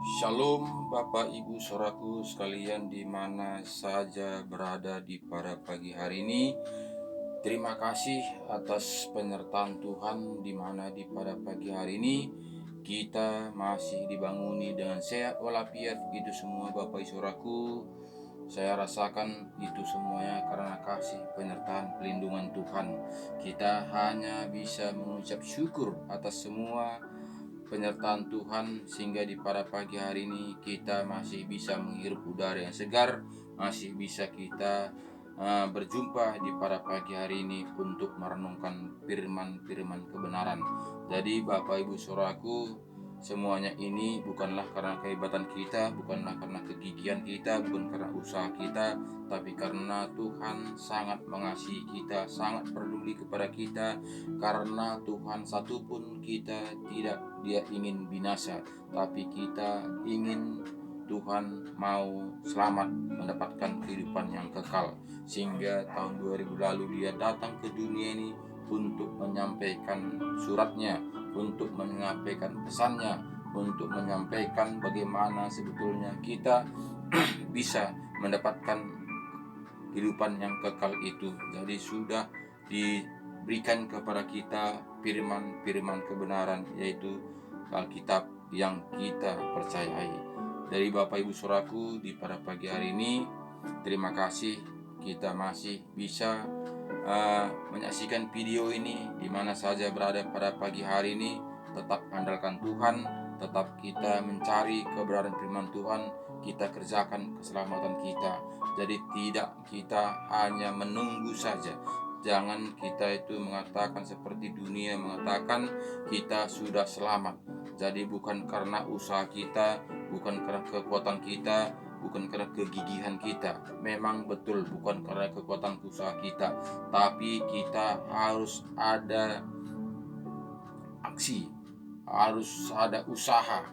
Shalom Bapak Ibu Saudaraku sekalian di mana saja berada di pada pagi hari ini. Terima kasih atas penyertaan Tuhan di mana di pada pagi hari ini kita masih dibanguni dengan sehat walafiat. Itu semua Bapak Ibu Saudaraku, saya rasakan itu semuanya karena kasih penyertaan pelindungan Tuhan. Kita hanya bisa mengucap syukur atas semua penyertaan Tuhan sehingga di pada pagi hari ini kita masih bisa menghirup udara yang segar, masih bisa kita berjumpa di pada pagi hari ini untuk merenungkan firman-firman kebenaran. Jadi Bapak Ibu Saudaraku, semuanya ini bukanlah karena kehebatan kita, bukanlah karena kegigihan kita, bukan karena usaha kita, tapi karena Tuhan sangat mengasihi kita, sangat peduli kepada kita. Karena Tuhan satupun kita tidak dia ingin binasa, tapi kita ingin Tuhan mau selamat mendapatkan kehidupan yang kekal. Sehingga tahun 2000 lalu dia datang ke dunia ini untuk menyampaikan suratnya, untuk menyampaikan pesannya, untuk menyampaikan bagaimana sebetulnya kita bisa mendapatkan kehidupan yang kekal itu. Jadi sudah diberikan kepada kita firman-firman kebenaran, yaitu Alkitab yang kita percayai. Dari Bapak Ibu Saudaraku di pada pagi hari ini, terima kasih kita masih bisa menyaksikan video ini di mana saja berada pada pagi hari ini. Tetap andalkan Tuhan, tetap kita mencari kebenaran firman Tuhan, kita kerjakan keselamatan kita. Jadi tidak kita hanya menunggu saja. Jangan kita itu mengatakan seperti dunia mengatakan kita sudah selamat. Jadi bukan karena usaha kita, bukan karena kekuatan kita, bukan karena kegigihan kita. Memang betul bukan karena kekuatan usaha kita, tapi kita harus ada aksi, harus ada usaha.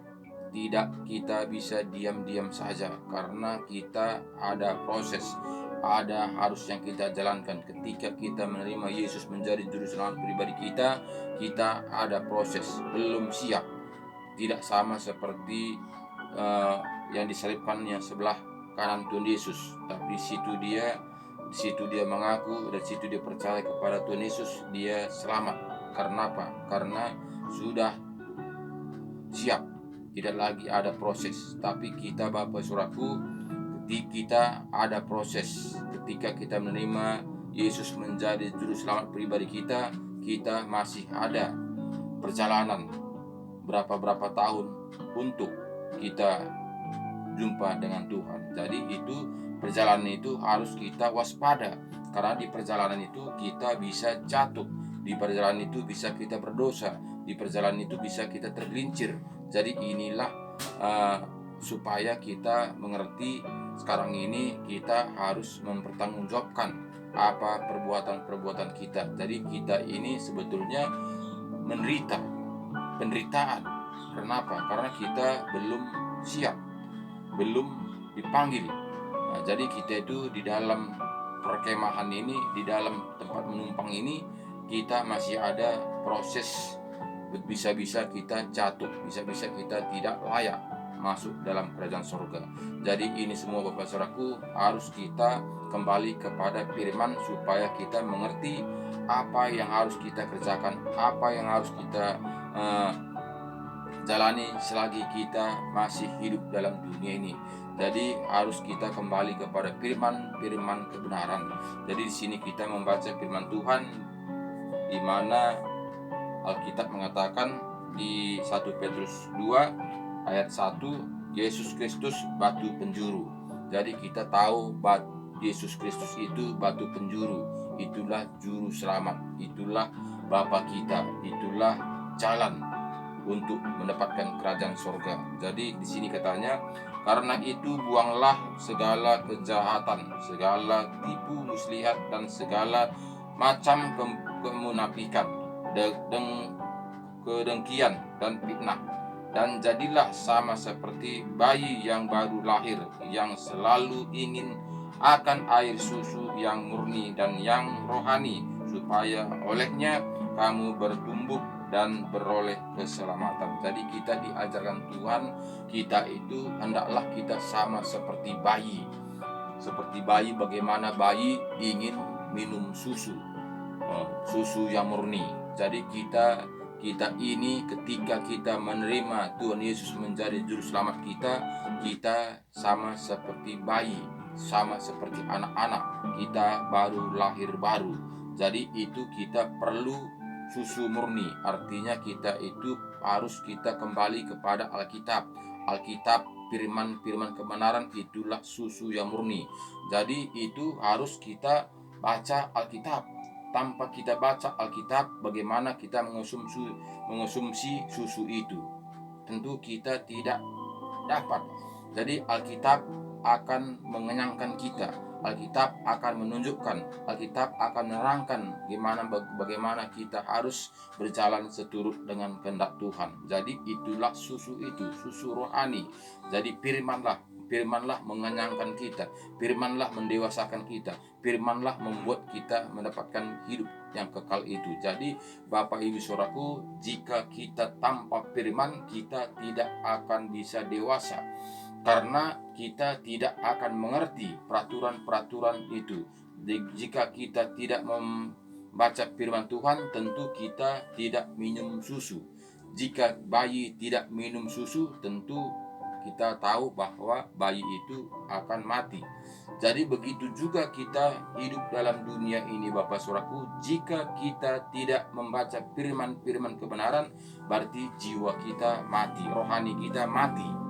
Tidak kita bisa diam-diam saja, karena kita ada proses, ada harus yang kita jalankan. Ketika kita menerima Yesus menjadi juru selamat pribadi kita, kita ada proses, belum siap. Tidak sama seperti yang disalibkan yang sebelah kanan Tuhan Yesus, tapi di situ dia mengaku, dan situ dia percaya kepada Tuhan Yesus, dia selamat. Karena apa? Karena sudah siap, tidak lagi ada proses. Tapi kita Bapak Saudaraku, ketika kita ada proses, ketika kita menerima Yesus menjadi juru selamat pribadi kita, kita masih ada perjalanan berapa tahun untuk kita jumpa dengan Tuhan. Jadi itu perjalanan itu harus kita waspada, karena di perjalanan itu kita bisa jatuh, di perjalanan itu bisa kita berdosa, di perjalanan itu bisa kita tergelincir. Jadi inilah supaya kita mengerti sekarang ini kita harus mempertanggungjawabkan apa perbuatan-perbuatan kita. Jadi kita ini sebetulnya menderita penderitaan. Kenapa? Karena kita belum siap, belum dipanggil. Nah, jadi kita itu di dalam perkemahan ini, di dalam tempat menumpang ini, kita masih ada proses. Bisa-bisa kita jatuh, bisa-bisa kita tidak layak masuk dalam kerajaan surga. Jadi ini semua Bapak Saudaraku harus kita kembali kepada firman supaya kita mengerti apa yang harus kita kerjakan, apa yang harus kita jalani selagi kita masih hidup dalam dunia ini. Jadi harus kita kembali kepada firman kebenaran. Jadi di sini kita membaca firman Tuhan di mana Alkitab mengatakan di 1 Petrus 2 ayat 1, Yesus Kristus batu penjuru. Jadi kita tahu Yesus Kristus itu batu penjuru, itulah juru selamat, itulah Bapa kita, itulah jalan untuk mendapatkan kerajaan surga. Jadi di sini katanya, karena itu buanglah segala kejahatan, segala tipu muslihat, dan segala macam kemunafikan, kedengkian dan fitnah, dan jadilah sama seperti bayi yang baru lahir, yang selalu ingin akan air susu yang murni dan yang rohani, supaya olehnya kamu bertumbuh dan beroleh keselamatan. Jadi kita diajarkan Tuhan, kita itu hendaklah kita sama seperti bayi. Seperti bayi, bagaimana bayi ingin minum susu, susu yang murni. Jadi kita ini ketika kita menerima Tuhan Yesus menjadi juru selamat kita sama seperti bayi, sama seperti anak-anak, kita baru lahir baru. Jadi itu kita perlu susu murni, artinya kita itu harus kita kembali kepada Alkitab. Firman kebenaran itulah susu yang murni. Jadi itu harus kita baca Alkitab. Tanpa kita baca Alkitab, bagaimana kita mengonsumsi susu itu? Tentu kita tidak dapat. Jadi Alkitab akan mengenyangkan kita. Alkitab akan menunjukkan, Alkitab akan menerangkan bagaimana kita harus berjalan seturut dengan kehendak Tuhan. Jadi itulah susu itu, susu rohani. Jadi firmanlah mengenyangkan kita, firmanlah mendewasakan kita, firmanlah membuat kita mendapatkan hidup yang kekal itu. Jadi Bapak Ibu Saudaraku, jika kita tanpa firman, kita tidak akan bisa dewasa, karena kita tidak akan mengerti peraturan-peraturan itu. Jika kita tidak membaca firman Tuhan, tentu kita tidak minum susu. Jika bayi tidak minum susu, tentu kita tahu bahwa bayi itu akan mati. Jadi begitu juga kita hidup dalam dunia ini, Bapak Saudaraku. Jika kita tidak membaca firman kebenaran, berarti jiwa kita mati, rohani kita mati.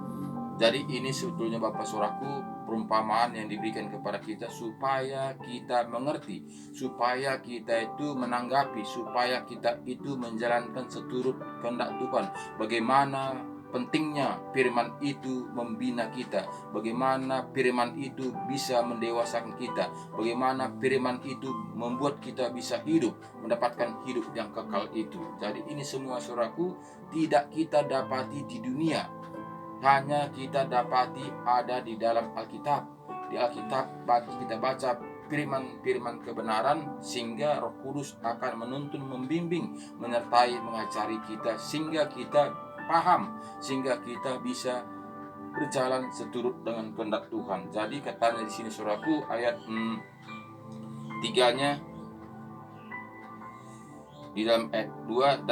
Jadi ini sebetulnya Bapak Saudaraku perumpamaan yang diberikan kepada kita supaya kita mengerti, supaya kita itu menanggapi, supaya kita itu menjalankan seturut kehendak Tuhan. Bagaimana pentingnya firman itu membina kita, bagaimana firman itu bisa mendewasakan kita, bagaimana firman itu membuat kita bisa hidup, mendapatkan hidup yang kekal itu. Jadi ini semua Saudaraku tidak kita dapati di dunia, hanya kita dapati ada di dalam Alkitab. Di Alkitab kita baca firman kebenaran, sehingga Roh Kudus akan menuntun, membimbing, menyertai, mengajari kita, sehingga kita paham, sehingga kita bisa berjalan seturut dengan kehendak Tuhan. Jadi katanya di sini Saudaraku, ayat 3-nya di dalam ayat 2,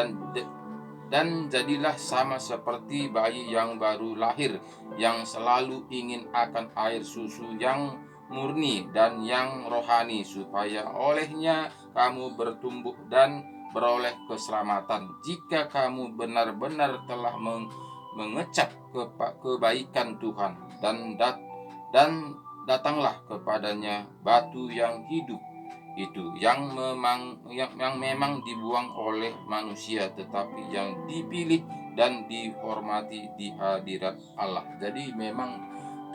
dan jadilah sama seperti bayi yang baru lahir, yang selalu ingin akan air susu yang murni dan yang rohani, supaya olehnya kamu bertumbuh dan beroleh keselamatan. Jika kamu benar-benar telah mengecap kebaikan Tuhan, dan datanglah kepadanya batu yang hidup itu, yang memang dibuang oleh manusia, tetapi yang dipilih dan dihormati di hadirat Allah. Jadi memang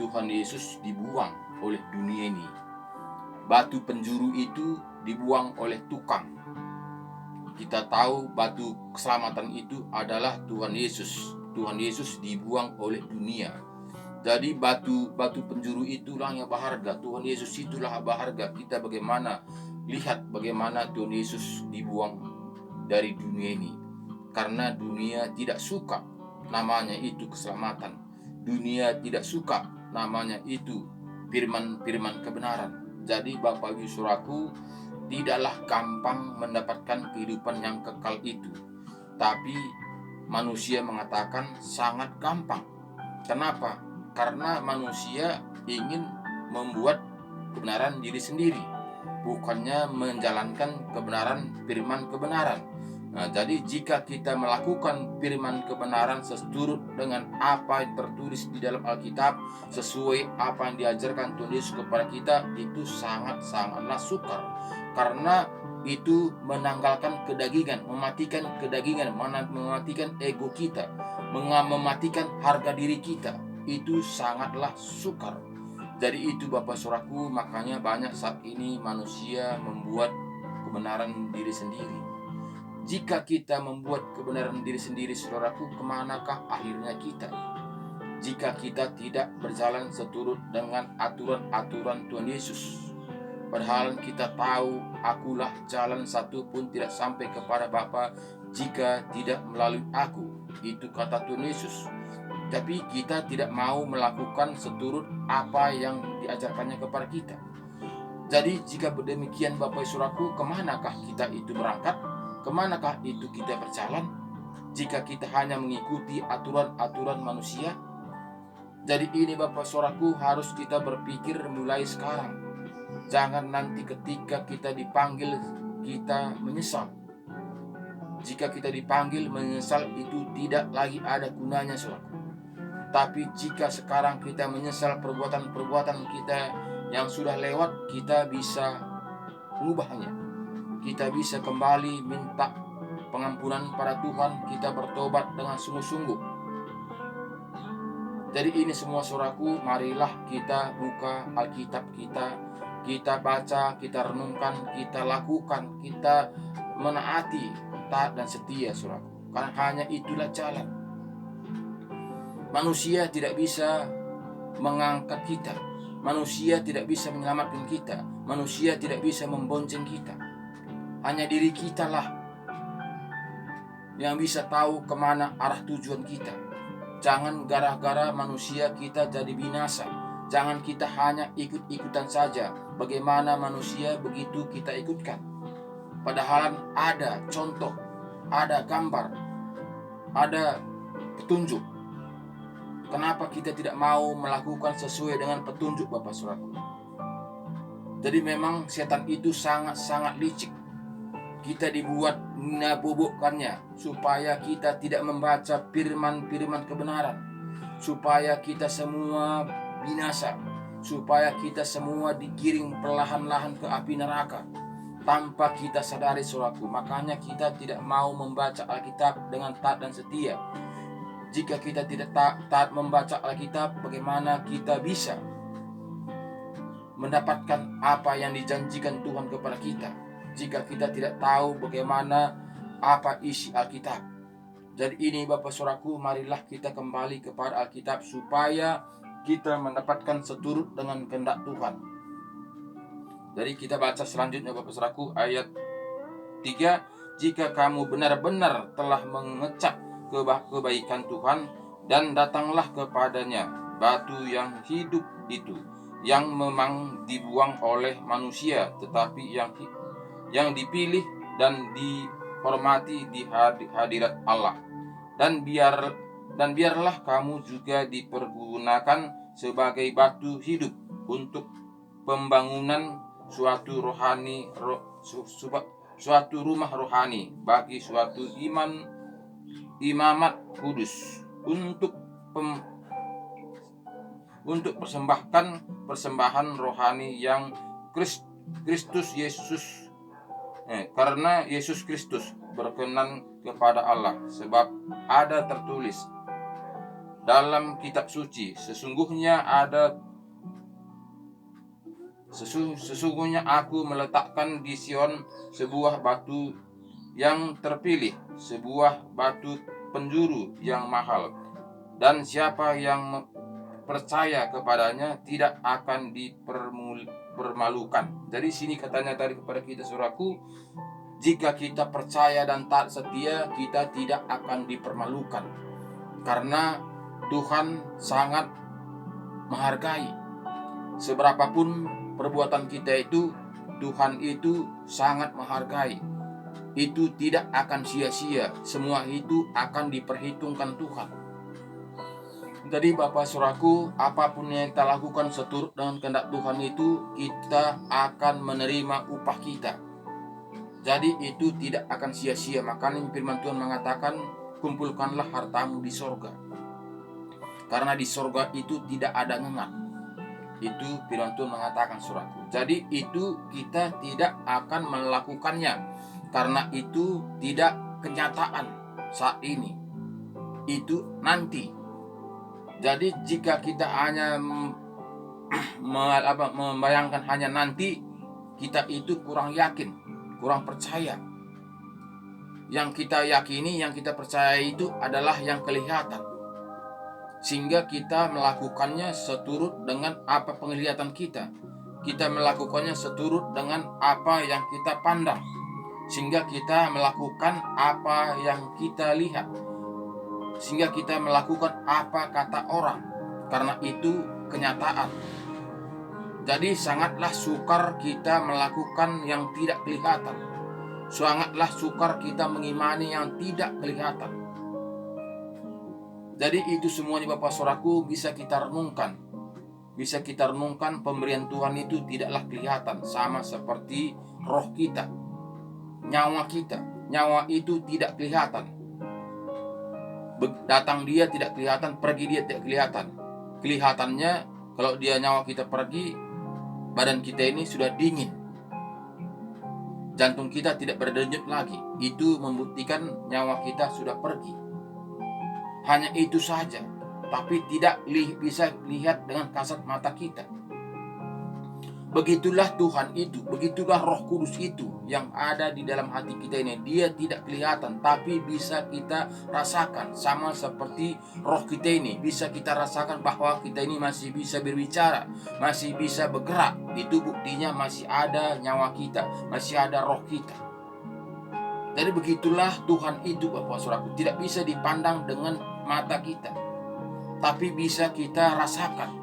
Tuhan Yesus dibuang oleh dunia ini. Batu penjuru itu dibuang oleh tukang. Kita tahu batu keselamatan itu adalah Tuhan Yesus. Tuhan Yesus dibuang oleh dunia. Jadi batu penjuru itulah yang berharga. Tuhan Yesus itulah berharga. Kita lihat bagaimana Tuhan Yesus dibuang dari dunia ini, karena dunia tidak suka namanya itu keselamatan. Dunia tidak suka namanya itu firman kebenaran. Jadi Bapak Ibu Saudaraku, tidaklah gampang mendapatkan kehidupan yang kekal itu. Tapi manusia mengatakan sangat gampang. Kenapa? Karena manusia ingin membuat kebenaran diri sendiri, bukannya menjalankan firman kebenaran. Nah, jadi jika kita melakukan firman kebenaran seturut dengan apa yang tertulis di dalam Alkitab, sesuai apa yang diajarkan Tuhan Yesus kepada kita, itu sangat-sangatlah sukar. Karena itu menanggalkan kedagingan, mematikan kedagingan, mematikan ego kita, mematikan harga diri kita. Itu sangatlah sukar. Jadi itu Bapak Saudaraku, makanya banyak saat ini manusia membuat kebenaran diri sendiri. Jika kita membuat kebenaran diri sendiri, Saudaraku, kemanakah akhirnya kita? Jika kita tidak berjalan seturut dengan aturan-aturan Tuhan Yesus. Padahal kita tahu, akulah jalan, satu pun tidak sampai kepada Bapa jika tidak melalui aku. Itu kata Tuhan Yesus. Tapi kita tidak mau melakukan seturut apa yang diajarkannya kepada kita. Jadi jika demikian Bapak Saudaraku, kemanakah kita itu berangkat? Kemanakah itu kita berjalan? Jika kita hanya mengikuti aturan-aturan manusia. Jadi ini Bapak Saudaraku, harus kita berpikir mulai sekarang. Jangan nanti ketika kita dipanggil kita menyesal. Jika kita dipanggil menyesal, itu tidak lagi ada gunanya Saudaraku. Tapi jika sekarang kita menyesal perbuatan-perbuatan kita yang sudah lewat, kita bisa mengubahnya. Kita bisa kembali minta pengampunan pada Tuhan, kita bertobat dengan sungguh-sungguh. Jadi ini semua saudaraku, marilah kita buka Alkitab kita baca, kita renungkan, kita lakukan, kita menaati, taat dan setia saudaraku. Karena hanya itulah jalan. Manusia tidak bisa mengangkat kita. Manusia tidak bisa menyelamatkan kita. Manusia tidak bisa membonceng kita. Hanya diri kita lah yang bisa tahu kemana arah tujuan kita. Jangan gara-gara manusia kita jadi binasa. Jangan kita hanya ikut-ikutan saja. Bagaimana manusia begitu kita ikutkan. Padahal ada contoh, ada gambar, ada petunjuk. Kenapa kita tidak mau melakukan sesuai dengan petunjuk Bapak Saudaraku? Jadi memang setan itu sangat-sangat licik. Kita dibuat mengabubukkannya supaya kita tidak membaca firman-firman kebenaran, supaya kita semua binasa, supaya kita semua digiring perlahan-lahan ke api neraka tanpa kita sadari saudaraku. Makanya kita tidak mau membaca Alkitab dengan taat dan setia. Jika kita tidak taat membaca Alkitab, bagaimana kita bisa mendapatkan apa yang dijanjikan Tuhan kepada kita? Jika kita tidak tahu bagaimana apa isi Alkitab. Jadi ini Bapak Saudaraku, marilah kita kembali kepada Alkitab supaya kita mendapatkan seturut dengan kehendak Tuhan. Jadi kita baca selanjutnya Bapak Saudaraku, ayat 3. Jika kamu benar-benar telah mengecap kebaikan Tuhan, dan datanglah kepadanya batu yang hidup itu, yang memang dibuang oleh manusia, tetapi yang dipilih dan dihormati di hadirat Allah. Dan biarlah kamu juga dipergunakan sebagai batu hidup untuk pembangunan suatu rumah rohani bagi suatu imamat kudus, untuk persembahan rohani yang Kristus Yesus, karena Yesus Kristus berkenan kepada Allah. Sebab ada tertulis dalam kitab suci, sesungguhnya aku meletakkan di Sion sebuah batu yang terpilih, sebuah batu penjuru yang mahal, dan siapa yang percaya kepadanya tidak akan dipermalukan. Jadi sini katanya tadi kepada kita saudaraku, jika kita percaya dan taat setia, kita tidak akan dipermalukan. Karena Tuhan sangat menghargai. Seberapapun perbuatan kita itu, Tuhan itu sangat menghargai. Itu tidak akan sia-sia. Semua itu akan diperhitungkan Tuhan. Jadi Bapak Saudaraku, apapun yang kita lakukan seturut dengan kehendak Tuhan itu, kita akan menerima upah kita. Jadi itu tidak akan sia-sia. Makanya firman Tuhan mengatakan, kumpulkanlah hartamu di sorga. Karena di sorga itu tidak ada ngengat. Itu firman Tuhan mengatakan saudaraku. Jadi itu kita tidak akan melakukannya. Karena itu tidak kenyataan saat ini. Itu nanti. Jadi jika kita hanya membayangkan hanya nanti, kita itu kurang yakin, kurang percaya. Yang kita yakini, yang kita percaya itu adalah yang kelihatan. Sehingga kita melakukannya seturut dengan apa penglihatan kita. Kita melakukannya seturut dengan apa yang kita pandang. sehingga kita melakukan apa yang kita lihat, sehingga kita melakukan apa kata orang, karena itu kenyataan. Jadi sangatlah sukar kita melakukan yang tidak kelihatan, sangatlah sukar kita mengimani yang tidak kelihatan. Jadi itu semuanya Bapak Saudaraku bisa kita renungkan. Bisa kita renungkan, pemberian Tuhan itu tidaklah kelihatan, sama seperti roh kita, nyawa kita. Nyawa itu tidak kelihatan. Datang dia tidak kelihatan, pergi dia tidak kelihatan. Kelihatannya kalau dia nyawa kita pergi, badan kita ini sudah dingin, jantung kita tidak berdenyut lagi. Itu membuktikan nyawa kita sudah pergi. Hanya itu saja, tapi tidak bisa lihat dengan kasat mata kita. Begitulah Tuhan itu, begitulah Roh Kudus itu yang ada di dalam hati kita ini. Dia tidak kelihatan, tapi bisa kita rasakan. Sama seperti roh kita ini, bisa kita rasakan bahwa kita ini masih bisa berbicara, masih bisa bergerak. Itu buktinya masih ada nyawa kita, masih ada roh kita. Jadi begitulah Tuhan itu Bapak Saudaraku, tidak bisa dipandang dengan mata kita, tapi bisa kita rasakan.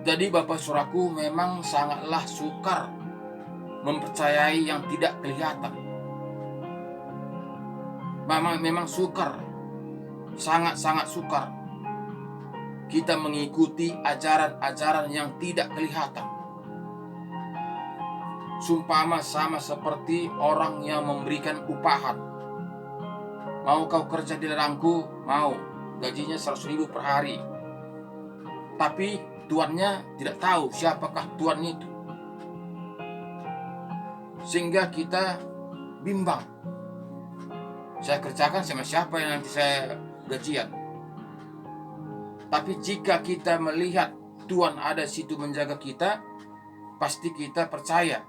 Jadi Bapak Saudaraku memang sangatlah sukar mempercayai yang tidak kelihatan. Memang sukar, sangat-sangat sukar kita mengikuti ajaran-ajaran yang tidak kelihatan. Sumpama sama seperti orang yang memberikan upahan. Mau kau kerja di ladangku? Mau. Gajinya 100.000 per hari. Tapi tuannya tidak tahu siapakah tuan itu. Sehingga kita bimbang. Saya kerjakan sama siapa yang nanti saya gajian. Tapi jika kita melihat Tuhan ada situ menjaga kita, pasti kita percaya